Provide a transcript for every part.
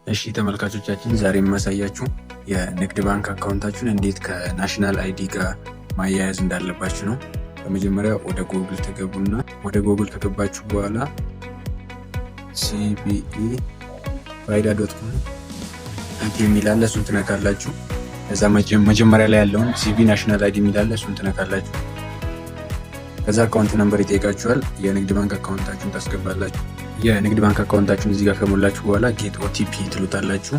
እሺ ተመልካቾቻችን ዛሬ የማሳያችሁ የንግድ ባንክ አካውንታችሁን እንዴት ከናሽናል አይዲ ጋር ማያያዝ እንዳለባችሁ ነው። በመጀመሪያ ወደ ጎግል ተገቡና ወደ ጎግል ከገባችሁ በኋላ cbe faida.com የሚላለ እሱን ትነካላችሁ። ከዛ መጀመሪያ ላይ ያለውን ሲቢ ናሽናል አይዲ የሚላለ እሱን ትነካላችሁ። ከዛ አካውንት ነምበር ይጠይቃችኋል። የንግድ ባንክ አካውንታችሁን ታስገባላችሁ። የንግድ ባንክ አካውንታችሁን እዚህ ጋር ከሞላችሁ በኋላ ጌት ኦቲፒ ትሉታላችሁ።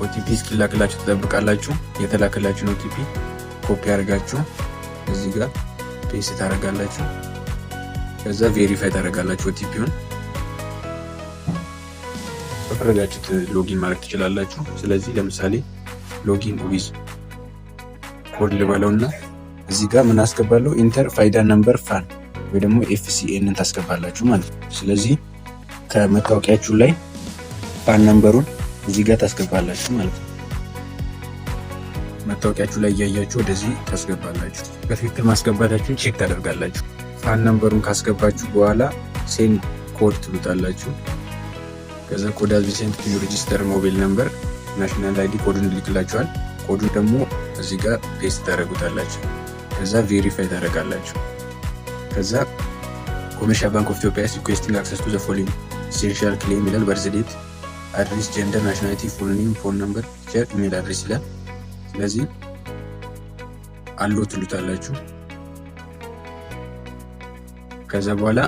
ኦቲፒ እስኪላክላችሁ ትጠብቃላችሁ። የተላከላችሁን ኦቲፒ ኮፒ አድርጋችሁ እዚህ ጋር ፔስት ታደርጋላችሁ። ከዛ ቬሪፋይ ታደርጋላችሁ ኦቲፒውን። በፈለጋችሁት ሎጊን ማድረግ ትችላላችሁ። ስለዚህ ለምሳሌ ሎጊን ዊዝ ኮድ ልበለውና እዚህ ጋር ምን አስገባለሁ? ኢንተር ፋይዳ ነምበር ፋን ወይ ደግሞ ኤፍሲኤንን ታስገባላችሁ ማለት ነው። ስለዚህ ከመታወቂያችሁ ላይ ፋን ነምበሩን እዚህ ጋር ታስገባላችሁ ማለት ነው። መታወቂያችሁ ላይ እያያችሁ ወደዚህ ታስገባላችሁ። በትክክል ማስገባታችሁን ቼክ ታደርጋላችሁ። ፋን ነምበሩን ካስገባችሁ በኋላ ሴንድ ኮድ ትሉታላችሁ። ከዛ ኮድ አዝ ሴንት ቱ ሬጂስተር ሞባይል ነምበር ናሽናል አይዲ ኮዱን ይልክላችኋል። ኮዱ ደግሞ እዚህ ጋር ፔስት ታደርጉታላችሁ። ከዛ ቬሪፋይ ታደርጋላችሁ። ከዛ ኮመርሻል ባንክ ኦፍ ኢትዮጵያ ሪኩዌስቲንግ አክሰስ ቱ ዘ ፎሎዊንግ ኢሴንሻል ክሌም ይላል። በርዝ ዴት፣ አድሬስ፣ ጀንደር፣ ናሽናሊቲ፣ ፉል ኔም፣ ፎን ነምበር፣ ፒክቸር፣ ኢሜል አድሬስ ይላል። ስለዚህ አሎ ትሉታላችሁ። ከዛ በኋላ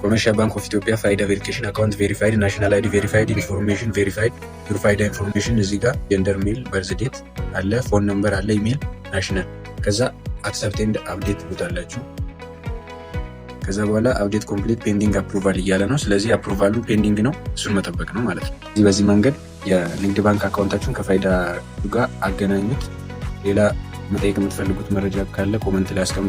ኮመርሻል ባንክ ኦፍ ኢትዮጵያ ፋይዳ ቬሪፊኬሽን አካውንት ቬሪፋይድ፣ ናሽናል አይዲ ቬሪፋይድ፣ ኢንፎርሜሽን ቬሪፋይድ፣ ዩር ፋይዳ ኢንፎርሜሽን እዚህ ጋር ጀንደር፣ ሜል፣ በርዝ ዴት አለ፣ ፎን ነምበር አለ፣ ኢሜል፣ ናሽናል። ከዛ አክሰፕት ኤንድ አፕዴት ትሉታላችሁ። ከዛ በኋላ አፕዴት ኮምፕሊት ፔንዲንግ አፕሩቫል እያለ ነው። ስለዚህ አፕሩቫሉ ፔንዲንግ ነው፣ እሱን መጠበቅ ነው ማለት ነው። በዚህ መንገድ የንግድ ባንክ አካውንታችሁን ከፋይዳ ጋር አገናኙት። ሌላ መጠየቅ የምትፈልጉት መረጃ ካለ ኮመንት ላይ አስቀምጡ።